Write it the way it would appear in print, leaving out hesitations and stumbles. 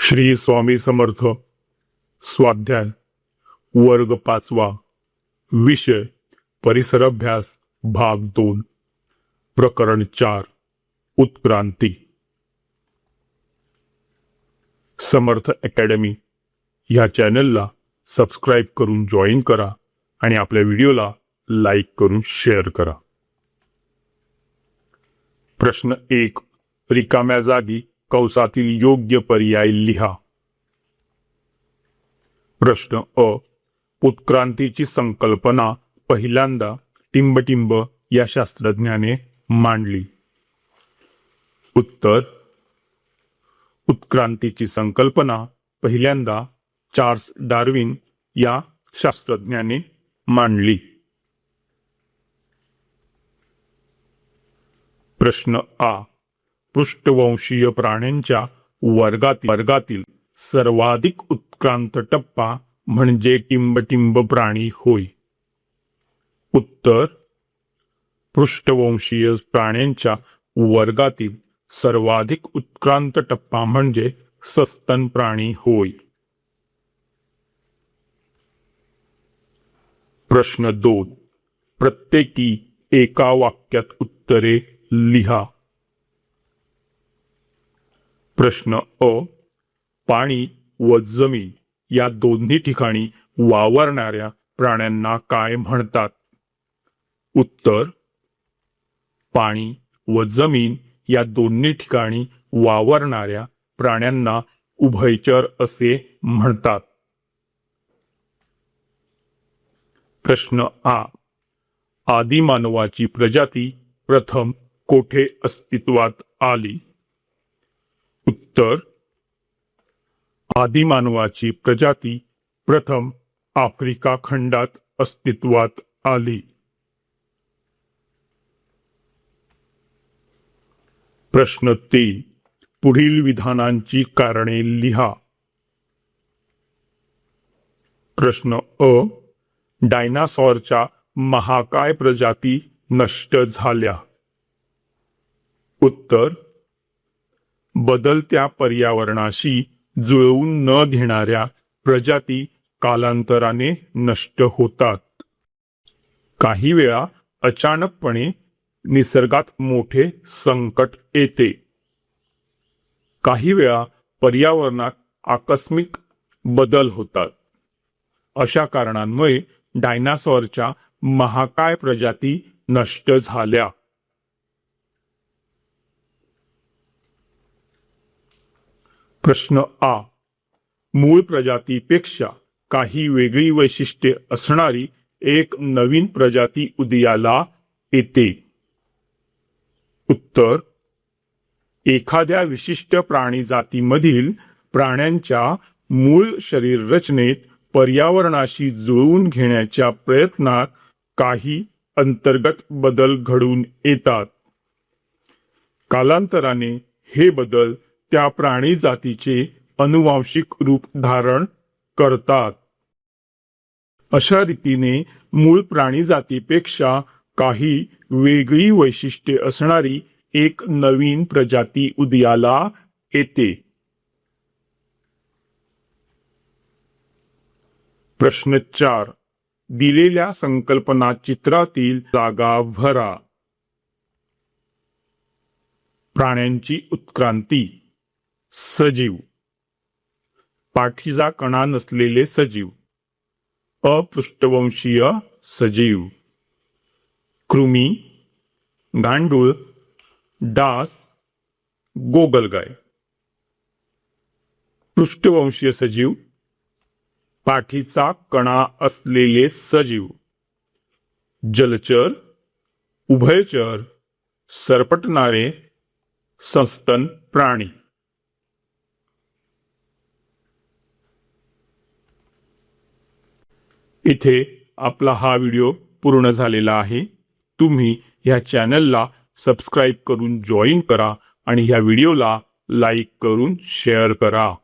श्री स्वामी समर्थ. स्वाध्याय वर्ग 5वा. विषय परिसर अभ्यास भाग 2. प्रकरण 4. उत्क्रांती. समर्थ अकॅडमी ह्या चॅनलला सबस्क्राईब करून जॉईन करा आणि आपल्या व्हिडिओला लाईक करून शेअर करा. प्रश्न 1. रिकाम्या जागी कंसातील योग्य पर्याय लिहा. प्रश्न अ. उत्क्रांतीची संकल्पना पहिल्यांदा टिंबटिंब या शास्त्रज्ञाने मांडली. उत्तर. उत्क्रांतीची संकल्पना पहिल्यांदा चार्ल्स डार्विन या शास्त्रज्ञाने मांडली. प्रश्न आ. पृष्ठवंशीय प्राण्यांच्या वर्गातील सर्वाधिक उत्क्रांत टप्पा म्हणजे टिंबटिंब प्राणी होय. उत्तर. पृष्ठवंशीय प्राण्यांच्या वर्गातील सर्वाधिक उत्क्रांत टप्पा म्हणजे सस्तन प्राणी होय. प्रश्न 2. प्रत्येकी एका वाक्यात उत्तरे लिहा. प्रश्न अ. पाणी व जमीन या दोन्ही ठिकाणी वावरणाऱ्या प्राण्यांना काय म्हणतात? उत्तर. पाणी व जमीन या दोन्ही ठिकाणी वावरणाऱ्या प्राण्यांना उभयचर असे म्हणतात. प्रश्न आ. आदिमानवाची प्रजाती प्रथम कोठे अस्तित्वात आली? उत्तर. आदिमानवाची प्रजाती प्रथम आफ्रिका खंडात अस्तित्वात आली. प्रश्न 3. पुढील विधानांची कारणे लिहा. प्रश्न अ. डायनासॉरच्या महाकाय प्रजाती नष्ट झाल्या. उत्तर. बदलत्या पर्यावरणाशी जुळवून न घेणाऱ्या प्रजाती कालांतराने नष्ट होतात. काही वेळा अचानकपणे निसर्गात मोठे संकट येते. काही वेळा पर्यावरणात आकस्मिक बदल होतात. अशा कारणांमुळे डायनासॉरच्या महाकाय प्रजाती नष्ट झाल्या. प्रश्न आ. मूळ प्रजातीपेक्षा काही वेगळी वैशिष्ट्ये असणारी एक नवीन प्रजाती उदयाला येते. उत्तर. एखाद्या विशिष्ट प्राणी जातीमधील प्राण्यांच्या मूळ शरीर रचनेत पर्यावरणाशी जुळवून घेण्याच्या प्रयत्नात काही अंतर्गत बदल घडून येतात. कालांतराने हे बदल त्या प्राणी जातीचे अनुवांशिक रूप धारण करतात. अशा रीतीने मूळ प्राणी जातीपेक्षा काही वेगळी वैशिष्ट्ये असणारी एक नवीन प्रजाती उदयाला येते. प्रश्न 4. दिलेल्या संकल्पना चित्रातील जागा भरा. प्राण्यांची उत्क्रांती. सजीव. पाठीचा कणा नसलेले सजीव. अपृष्ठवंशीय सजीव. कृमी, गांडूळ, डास, गोगलगाय. पृष्ठवंशीय सजीव. पाठीचा कणा असलेले सजीव. जलचर, उभयचर, सरपटणारे, सस्तन प्राणी. इथे आपला हा व्हिडिओ पूर्ण झालेला आहे. तुम्ही ह्या चॅनलला सबस्क्राईब करून जॉईन करा आणि ह्या व्हिडिओला लाईक करून शेअर करा.